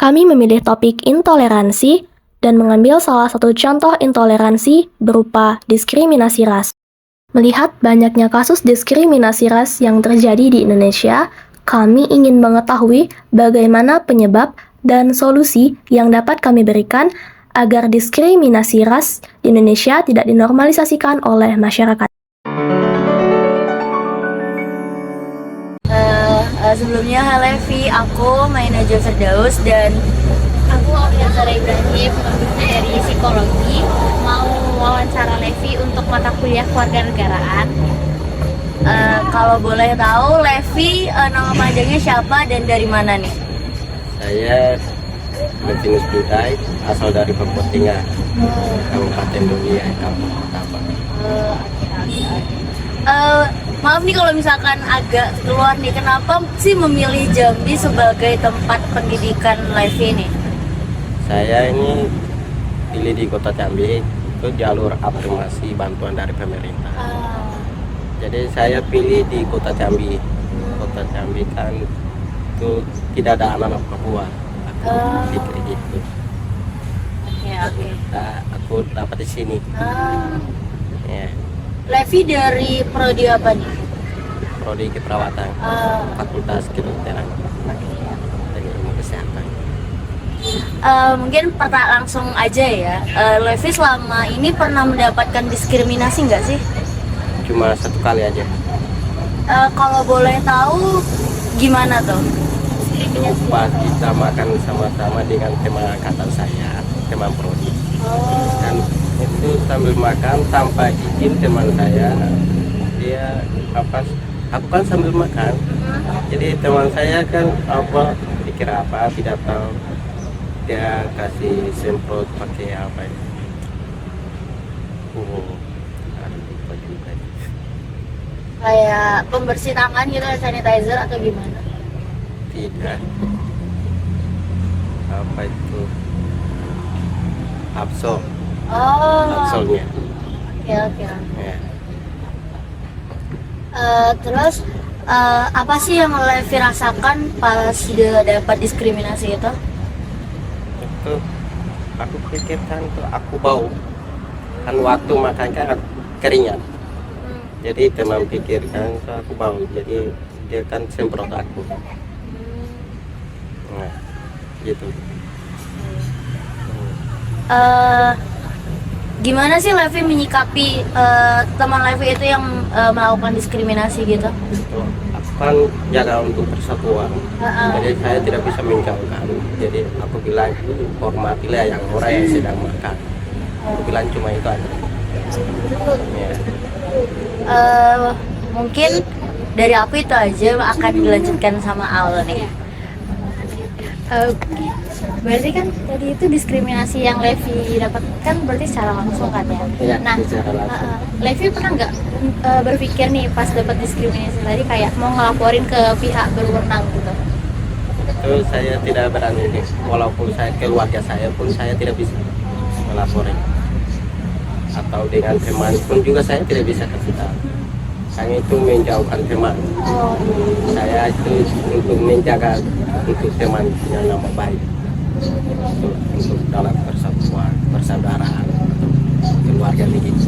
Kami memilih topik intoleransi dan mengambil salah satu contoh intoleransi berupa diskriminasi ras. Melihat banyaknya kasus diskriminasi ras yang terjadi di Indonesia, kami ingin mengetahui bagaimana penyebab dan solusi yang dapat kami berikan agar diskriminasi ras di Indonesia tidak dinormalisasikan oleh masyarakat. Sebelumnya, Levi, aku Mainaja Firdaus dan Aku Zara Ibrahim dari psikologi, mau wawancara Levi untuk mata kuliah kewarganegaraan. kalau boleh tahu, Levi nama panjangnya siapa dan dari mana nih? Saya Levinus Budai, asal dari Pempotinga, Kabupaten Doli, Kampung Pertama. Maaf nih kalau misalkan agak keluar nih, kenapa sih memilih Jambi sebagai tempat pendidikan Levi nih? Saya ini pilih di Kota Jambi, itu jalur afirmasi bantuan dari pemerintah. Jadi saya pilih di Kota Jambi. Kota Jambi kan itu tidak ada anak Papua. Aku pikir gitu. Oke. Nah, aku dapat di sini. Ya, Levi dari prodi apa nih? prodi keperawatan, Fakultas Kedokteran, dan ilmu kesehatan. Mungkin langsung aja ya. Levi selama ini pernah mendapatkan diskriminasi nggak sih? Cuma satu kali aja. Kalau boleh tahu gimana tuh? Itu pas kita makan sama-sama dengan teman angkatan saya, teman prodi. Dan itu sambil makan tanpa izin teman saya, dia aku kan sambil makan, jadi teman saya kan pikir apa tidak tahu, dia kasih semprot pakai apa ya, aduh, lupa juga. Kayak pembersih tangan gitu, sanitizer atau gimana? Tidak, apa itu, Absol. Absolnya. Oke. Ya. Terus apa sih yang Levi rasakan pas dia dapat diskriminasi itu? Itu aku pikirkan tuh aku bau kan waktu makan kan keringat, jadi teman pikirkan tuh aku bau, jadi dia kan semprot aku. Nah gitu. Gimana sih Levi menyikapi teman Levi itu yang melakukan diskriminasi gitu? Itu aku kan jaga untuk persatuan, jadi saya tidak bisa menjauhkan, jadi aku bilang hormatilah yang orang yang sedang makan. Aku bilang cuma itu aja. Ya. Mungkin dari aku itu aja, akan dilanjutkan sama Al nih. Berarti kan tadi itu diskriminasi yang Levi dapatkan berarti secara langsung kan ya? Iya, Nah, secara langsung. Levi pernah nggak berpikir nih pas dapat diskriminasi tadi kayak mau ngelaporin ke pihak berwenang gitu? Itu saya tidak berani, walaupun saya keluarga saya pun saya tidak bisa melaporin, atau dengan teman pun juga saya tidak bisa kasih tahu. Hanya itu menjauhkan teman. Saya itu untuk menjaga untuk teman punya nama baik, untuk dalam persatuan, persaudaraan, atau keluarga begitu.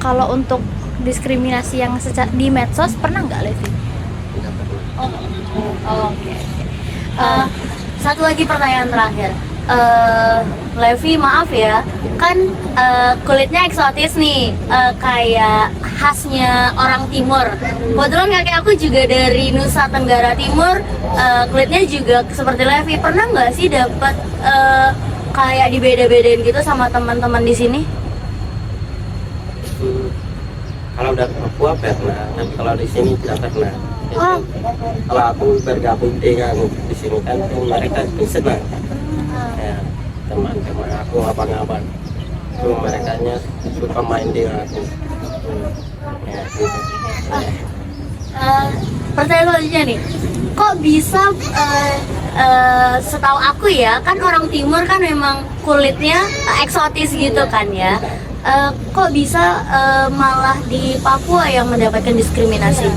Kalau untuk diskriminasi yang di medsos pernah nggak Levi? Tidak pernah. Oke. Satu lagi pertanyaan terakhir. Levi, maaf ya, kan kulitnya eksotis nih, kayak khasnya orang timur. Kebetulan kakek aku juga dari Nusa Tenggara Timur, kulitnya juga seperti Levi. Pernah nggak sih dapat kayak dibeda-bedain gitu sama teman-teman di sini? Kalau dari Papua pernah, tapi kalau di sini tidak pernah. Kalau aku bergabung dengan di sini kan mereka itu senang. Ya, teman-teman aku abang-abang itu mereka suka main dengan aku. Ya, gitu. Pertanyaan selanjutnya nih, kok bisa setahu aku ya, kan orang timur kan memang kulitnya eksotis gitu kan ya. kok bisa malah di Papua yang mendapatkan diskriminasi?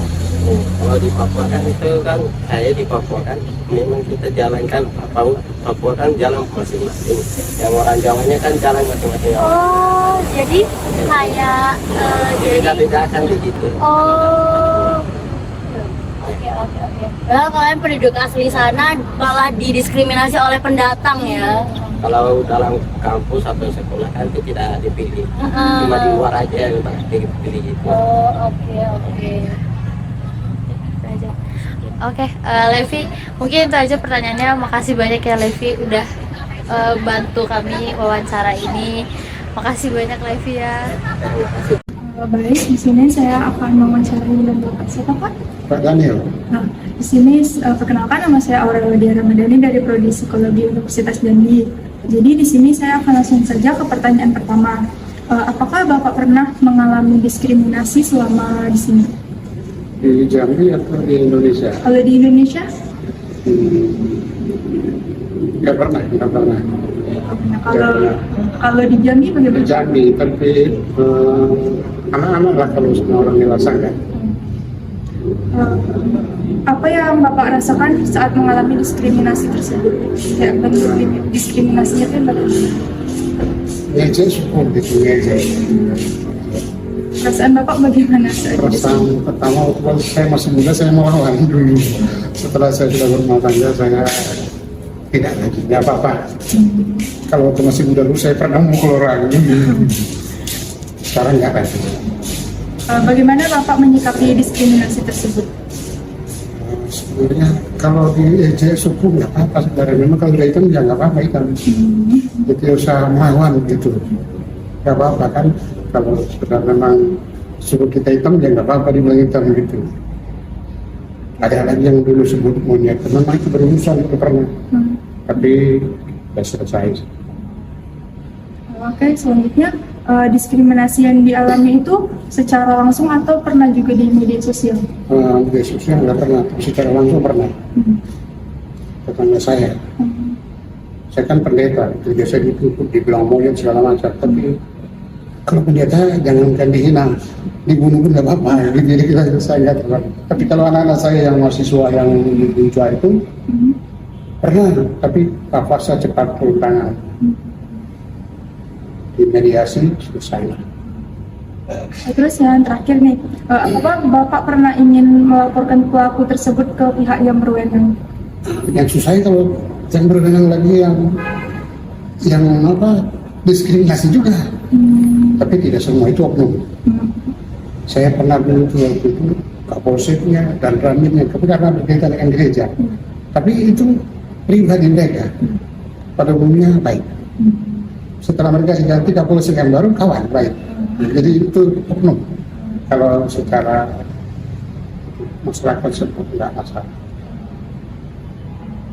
Kalau di Papua kan itu kan saya di Papua kan memang kita jalankan Papua kan jalan masing-masing. Yang orang Jawanya kan jalan masing-masing. Oh, jadi kayak Beda-beda kan begitu. oh, oke. Nah, kalian penduduk asli sana malah didiskriminasi oleh pendatang ya? Kalau dalam kampus atau sekolah kan itu tidak dipilih. Cuma di luar aja yang dipilih gitu. Oh, oke. Oke, Levi, mungkin itu aja pertanyaannya. Makasih banyak ya Levi udah bantu kami wawancara ini. Makasih banyak Levi ya. Baik, di sini saya akan mewawancarai dan Bapak siapa Pak? Pak Daniel. Nah, di sini perkenalkan nama saya Aurelia Ramadhani dari Prodi Psikologi Universitas Jambi. Jadi di sini saya akan langsung saja ke pertanyaan pertama. Apakah Bapak pernah mengalami diskriminasi selama di sini? Di Jambi atau di Indonesia? Kalau di Indonesia? Nggak pernah. Nah, kalau di Jambi Di bagaimana? Jambi, tapi anak-anak lah kalau semua orang dewasa kan. Apa yang Bapak rasakan saat mengalami diskriminasi tersebut? Ya, bentuk diskriminasinya itu bagaimana? Ngejek syukur gitu, ngejek. Perasaan Bapak bagaimana saat itu? Perasaan pertama waktu saya masih muda saya melawan dulu. Setelah saya sudah berumah tangga saya tidak lagi, nggak apa-apa. Kalau waktu masih muda dulu saya pernah mukul orang. Sekarang nggak lagi. Bagaimana Bapak menyikapi diskriminasi tersebut? Sebenarnya kalau di ejek suku nggak apa-apa sebenarnya. Memang kalau dia hitam ya nggak apa-apa hitam. Jadi usaha melawan gitu. Nggak apa-apa kan. Kalau sudah memang suku kita hitam ya nggak apa-apa dibilang hitam gitu. Ada lagi yang dulu sebut monyet. Memang itu berurusan itu pernah. Tapi sudah selesai. Oke, selanjutnya diskriminasi yang dialami itu secara langsung atau pernah juga di media sosial? Media sosial nggak pernah, tapi secara langsung pernah. Tetangga saya. Saya kan pendeta, itu biasa dibilang monyet segala macam. Tapi kalau pendeta jangankan dihina, dibunuh pun nggak apa-apa. Jadi saya nggak terlalu. Tapi kalau anak-anak saya yang mahasiswa yang dijual itu pernah, tapi Kafasa cepat turun tangan. Dimediasi selesai. Terus yang terakhir nih, apakah Bapak pernah ingin melaporkan pelaku tersebut ke pihak yang berwenang? Yang susah kalau yang berwenang lagi yang apa diskriminasi juga. Tapi tidak semua itu oknum. Saya pernah dulu waktu itu Kapolseknya dan Ramilnya, tapi karena berkaitan dengan gereja. Tapi itu pribadi mereka, pada umumnya baik. Setelah mereka diganti Kapolsek yang baru kawan baik. Jadi itu oknum. Kalau secara masyarakat sebut tidak masalah.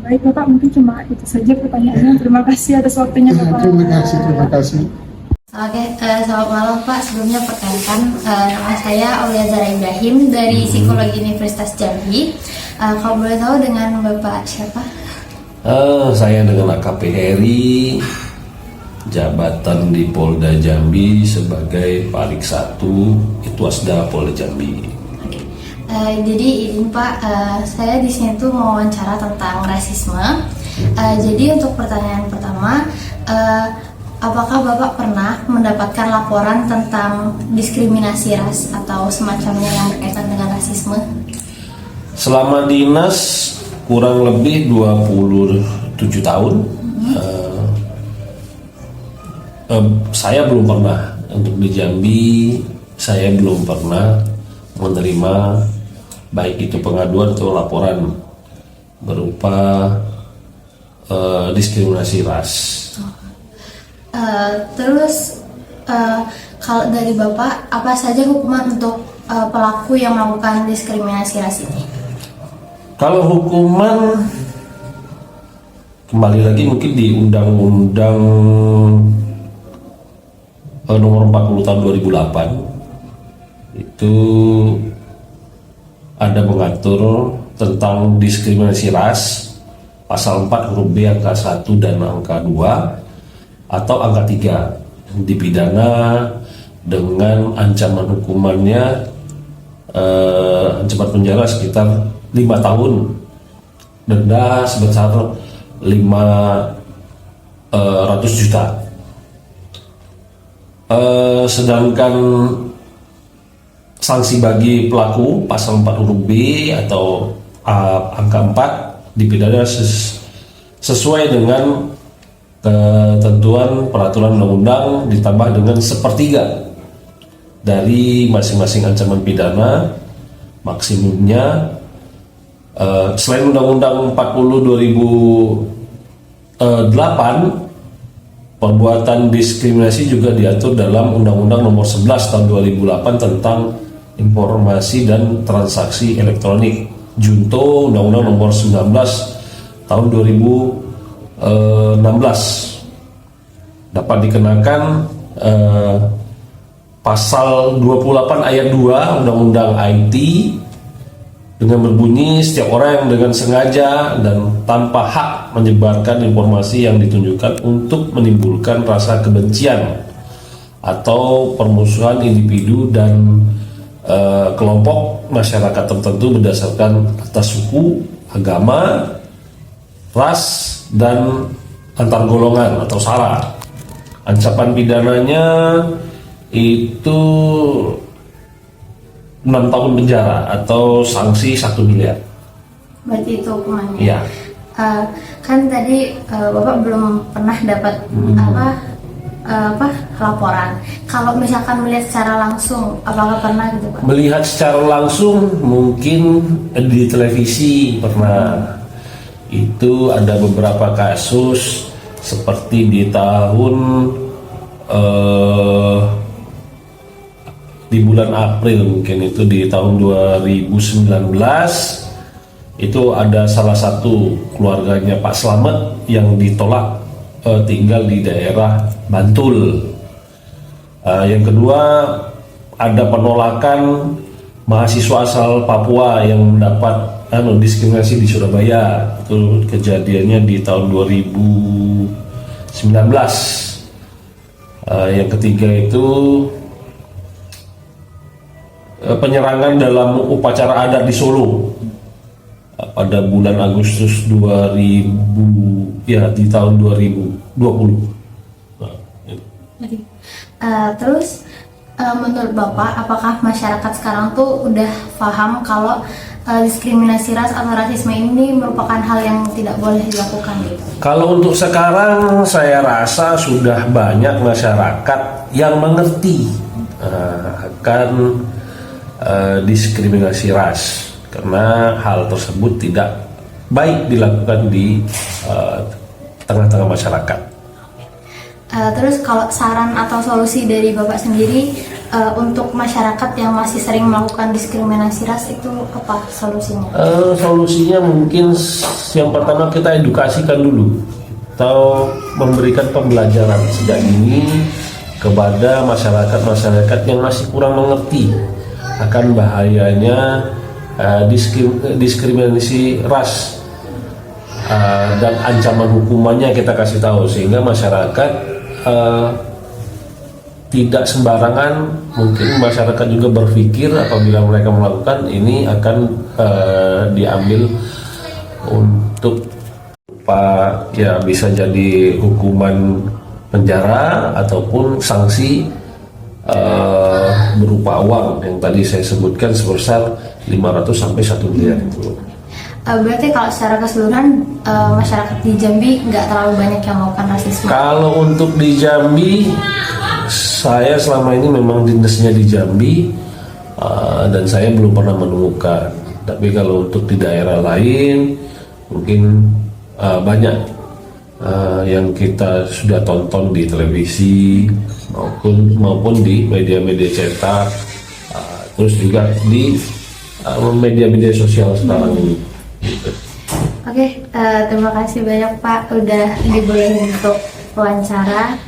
Baik Bapak, mungkin cuma itu saja pertanyaannya. Terima kasih atas waktunya Bapak. Terima kasih. Oke, selamat malam Pak. Sebelumnya perkenalkan, nama saya Aulia Zara Ibrahim dari Psikologi Universitas Jambi. Kalau boleh tahu dengan Bapak siapa? Saya dengan AKP Heri, jabatan di Polda Jambi sebagai Parik 1 Itwasda Polda Jambi. Jadi ini Pak, saya di sini tuh mau wawancara tentang rasisme. Jadi untuk pertanyaan pertama, apakah Bapak pernah mendapatkan laporan tentang diskriminasi ras atau semacamnya yang berkaitan dengan rasisme? Selama dinas kurang lebih 27 tahun, saya belum pernah untuk di Jambi, saya belum pernah menerima baik itu pengaduan atau laporan berupa diskriminasi ras. Terus kalau dari Bapak, apa saja hukuman untuk pelaku yang melakukan diskriminasi ras ini? Kalau hukuman, kembali lagi mungkin di Undang-Undang Nomor 40 Tahun 2008 itu ada mengatur tentang diskriminasi ras, pasal 4 huruf B angka 1 dan angka 2 atau angka 3, dipidana dengan ancaman hukumannya ancaman penjara sekitar 5 tahun, denda sebesar 500 juta. Sedangkan sanksi bagi pelaku pasal 4 huruf B atau angka 4 dipidana sesuai dengan ketentuan peraturan undang-undang ditambah dengan 1/3 dari masing-masing ancaman pidana maksimumnya. Selain Undang-Undang 40/2008, perbuatan diskriminasi juga diatur dalam Undang-Undang Nomor 11 Tahun 2008 tentang Informasi dan Transaksi Elektronik, junto Undang-Undang Nomor 19 Tahun 2016. Dapat dikenakan pasal 28 ayat 2 Undang-Undang IT dengan berbunyi setiap orang yang dengan sengaja dan tanpa hak menyebarkan informasi yang ditunjukkan untuk menimbulkan rasa kebencian atau permusuhan individu dan kelompok masyarakat tertentu berdasarkan atas suku, agama, ras, dan antar golongan atau sara. Ancaman pidananya itu 6 tahun penjara atau sanksi 1 miliar. Berarti itu hukumannya. Iya. Kan tadi Bapak belum pernah dapat laporan. Kalau misalkan melihat secara langsung, apakah pernah gitu Pak? Melihat secara langsung mungkin di televisi pernah. Itu ada beberapa kasus seperti di tahun di bulan April, mungkin itu di tahun 2019, itu ada salah satu keluarganya Pak Slamet yang ditolak tinggal di daerah Bantul. Yang kedua, ada penolakan mahasiswa asal Papua yang mendapat diskriminasi di Surabaya. Itu kejadiannya di tahun 2019. Yang ketiga itu penyerangan dalam upacara adat di Solo pada bulan Agustus 2000 di tahun 2020. Terus menurut Bapak, apakah masyarakat sekarang tuh udah paham kalau diskriminasi ras atau rasisme ini merupakan hal yang tidak boleh dilakukan gitu? Kalau untuk sekarang saya rasa sudah banyak masyarakat yang mengerti akan diskriminasi ras, karena hal tersebut tidak baik dilakukan di tengah-tengah masyarakat. Terus kalau saran atau solusi dari Bapak sendiri untuk masyarakat yang masih sering melakukan diskriminasi ras itu apa solusinya? Solusinya mungkin yang pertama kita edukasikan dulu atau memberikan pembelajaran sejak dini kepada masyarakat yang masih kurang mengerti akan bahayanya diskriminasi ras dan ancaman hukumannya kita kasih tahu, sehingga masyarakat tidak sembarangan. Mungkin masyarakat juga berpikir apabila mereka melakukan ini akan diambil untuk bisa jadi hukuman penjara ataupun sanksi berupa uang yang tadi saya sebutkan sebesar 500 sampai 1 miliar itu. Berarti kalau secara keseluruhan masyarakat di Jambi nggak terlalu banyak yang melakukan rasisme? Kalau untuk di Jambi, saya selama ini memang dinasnya di Jambi dan saya belum pernah menemukan. Tapi kalau untuk di daerah lain mungkin banyak yang kita sudah tonton di televisi maupun di media-media cetak, terus juga di media-media sosial sekarang ini. Oke, terima kasih banyak Pak udah dibolehin untuk wawancara.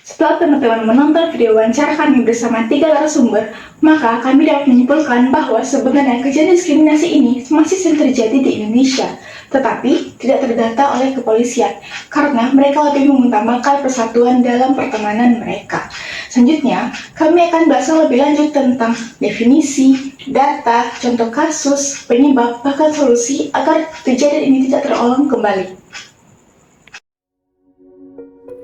Setelah teman-teman menonton video wawancara kami bersama 3 narasumber, maka kami dapat menyimpulkan bahwa sebenarnya kejadian diskriminasi ini masih sering terjadi di Indonesia, tetapi tidak terdata oleh kepolisian karena mereka lebih mengutamakan persatuan dalam pertemanan mereka. Selanjutnya, kami akan bahas lebih lanjut tentang definisi, data, contoh kasus, penyebab, bahkan solusi agar kejadian ini tidak terulang kembali.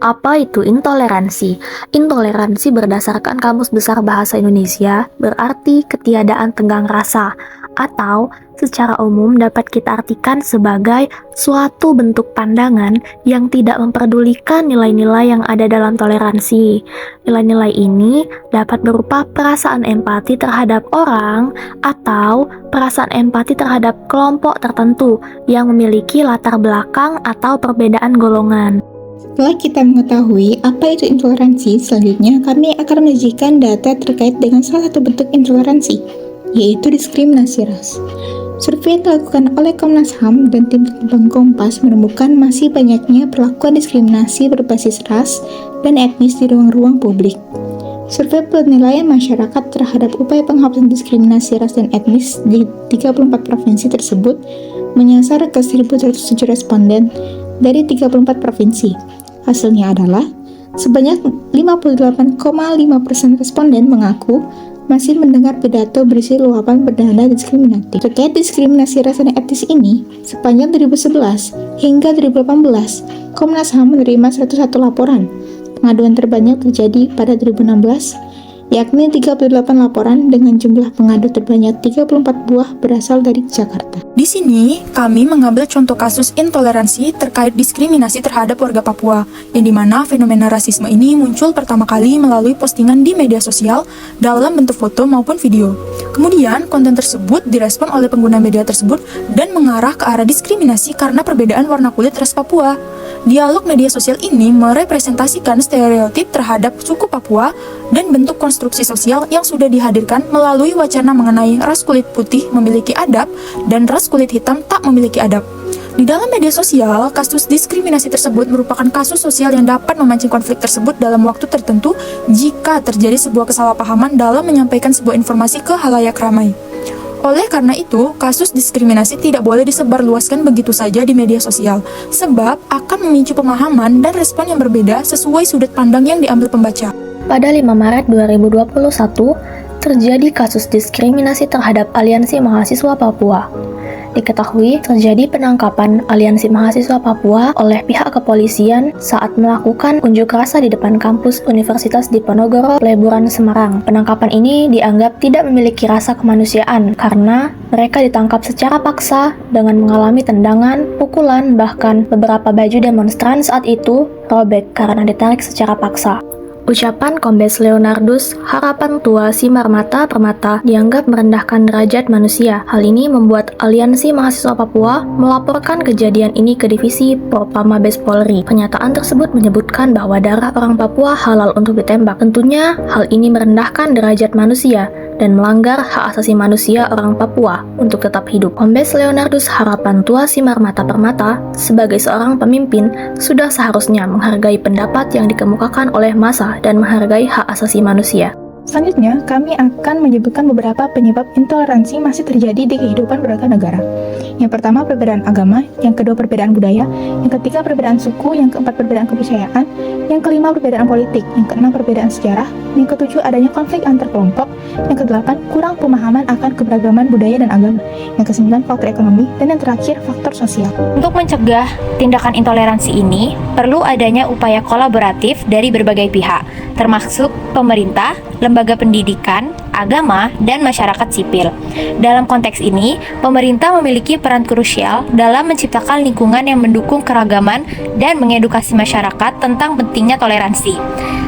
Apa itu intoleransi? Intoleransi berdasarkan Kamus Besar Bahasa Indonesia berarti ketiadaan tenggang rasa, atau secara umum dapat kita artikan sebagai suatu bentuk pandangan yang tidak memperdulikan nilai-nilai yang ada dalam toleransi. Nilai-nilai ini dapat berupa perasaan empati terhadap orang atau perasaan empati terhadap kelompok tertentu yang memiliki latar belakang atau perbedaan golongan. Setelah kita mengetahui apa itu intoleransi, selanjutnya kami akan menyajikan data terkait dengan salah satu bentuk intoleransi, yaitu diskriminasi ras. Survei yang dilakukan oleh Komnas HAM dan tim Litbang Kompas menemukan masih banyaknya perlakuan diskriminasi berbasis ras dan etnis di ruang-ruang publik. Survei penilaian masyarakat terhadap upaya penghapusan diskriminasi ras dan etnis di 34 provinsi tersebut menyasar ke 1.107 responden dari 34 provinsi. Hasilnya adalah sebanyak 58,5% responden mengaku masih mendengar pidato berisi luapan bernada diskriminatif. Terkait diskriminasi ras dan etnis ini, sepanjang 2011 hingga 2018, Komnas HAM menerima 101 laporan. Pengaduan terbanyak terjadi pada 2016, yakni 38 laporan dengan jumlah pengadu terbanyak 34 buah berasal dari Jakarta. Di sini, kami mengambil contoh kasus intoleransi terkait diskriminasi terhadap warga Papua, yang dimana fenomena rasisme ini muncul pertama kali melalui postingan di media sosial dalam bentuk foto maupun video. Kemudian, konten tersebut direspon oleh pengguna media tersebut dan mengarah ke arah diskriminasi karena perbedaan warna kulit ras Papua. Dialog media sosial ini merepresentasikan stereotip terhadap suku Papua dan bentuk konstruksi sosial yang sudah dihadirkan melalui wacana mengenai ras kulit putih memiliki adab dan ras kulit hitam tak memiliki adab. Di dalam media sosial, kasus diskriminasi tersebut merupakan kasus sosial yang dapat memancing konflik tersebut dalam waktu tertentu jika terjadi sebuah kesalahpahaman dalam menyampaikan sebuah informasi ke halayak ramai. Oleh karena itu, kasus diskriminasi tidak boleh disebarluaskan begitu saja di media sosial, sebab akan memicu pemahaman dan respon yang berbeda sesuai sudut pandang yang diambil pembaca. Pada 5 Maret 2021, terjadi kasus diskriminasi terhadap Aliansi Mahasiswa Papua. Diketahui terjadi penangkapan Aliansi Mahasiswa Papua oleh pihak kepolisian saat melakukan unjuk rasa di depan kampus Universitas Diponegoro, Leburan, Semarang. Penangkapan ini dianggap tidak memiliki rasa kemanusiaan karena mereka ditangkap secara paksa dengan mengalami tendangan, pukulan, bahkan beberapa baju demonstran saat itu robek karena ditarik secara paksa. Ucapan Kombes Leonardus Harapan Tua Simarmata Permata dianggap merendahkan derajat manusia. Hal ini membuat Aliansi Mahasiswa Papua melaporkan kejadian ini ke Divisi Propam Mabes Polri. Pernyataan tersebut menyebutkan bahwa darah orang Papua halal untuk ditembak. Tentunya hal ini merendahkan derajat manusia dan melanggar hak asasi manusia orang Papua untuk tetap hidup. Kombes Leonardus Harapan Tua Simarmata Permata sebagai seorang pemimpin sudah seharusnya menghargai pendapat yang dikemukakan oleh massa dan menghargai hak asasi manusia. Selanjutnya, kami akan menyebutkan beberapa penyebab intoleransi masih terjadi di kehidupan beragam negara. Yang pertama, perbedaan agama, yang kedua, perbedaan budaya, yang ketiga, perbedaan suku, yang keempat, perbedaan kepercayaan, yang kelima, perbedaan politik, yang keenam, perbedaan sejarah, yang ketujuh, adanya konflik antar kelompok, yang kedelapan, kurang pemahaman akan keberagaman budaya dan agama, yang kesembilan, faktor ekonomi, dan yang terakhir, faktor sosial. Untuk mencegah tindakan intoleransi ini, perlu adanya upaya kolaboratif dari berbagai pihak, termasuk pemerintah, lembaga pendidikan, agama, dan masyarakat sipil. Dalam konteks ini, pemerintah memiliki peran krusial dalam menciptakan lingkungan yang mendukung keragaman dan mengedukasi masyarakat tentang pentingnya toleransi.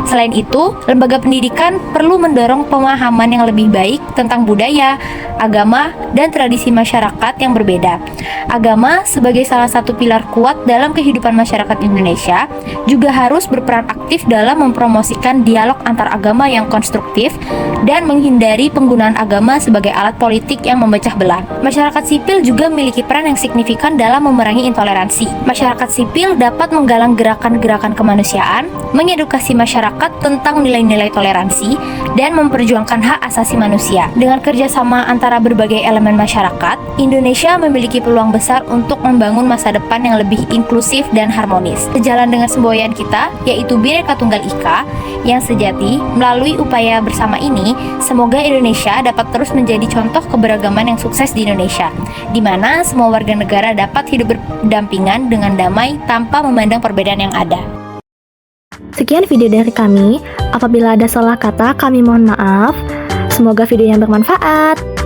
Selain itu, lembaga pendidikan perlu mendorong pemahaman yang lebih baik tentang budaya, agama, dan tradisi masyarakat yang berbeda. Agama sebagai salah satu pilar kuat dalam kehidupan masyarakat Indonesia juga harus berperan aktif dalam mempromosikan dialog antar agama yang konstruktif dan menghindari penggunaan agama sebagai alat politik yang memecah belah. Masyarakat sipil juga memiliki peran yang signifikan dalam memerangi intoleransi. Masyarakat sipil dapat menggalang gerakan-gerakan kemanusiaan, mengedukasi masyarakat tentang nilai-nilai toleransi, dan memperjuangkan hak asasi manusia. Dengan kerjasama antara berbagai elemen masyarakat, Indonesia memiliki peluang besar untuk membangun masa depan yang lebih inklusif dan harmonis. Sejalan dengan semboyan kita, yaitu Bhinneka Tunggal Ika, yang sejati. Melalui upaya bersama ini, semoga Indonesia dapat terus menjadi contoh keberagaman yang sukses di Indonesia, di mana semua warga negara dapat hidup berdampingan dengan damai tanpa memandang perbedaan yang ada. Sekian video dari kami. Apabila ada salah kata, kami mohon maaf. Semoga video yang bermanfaat.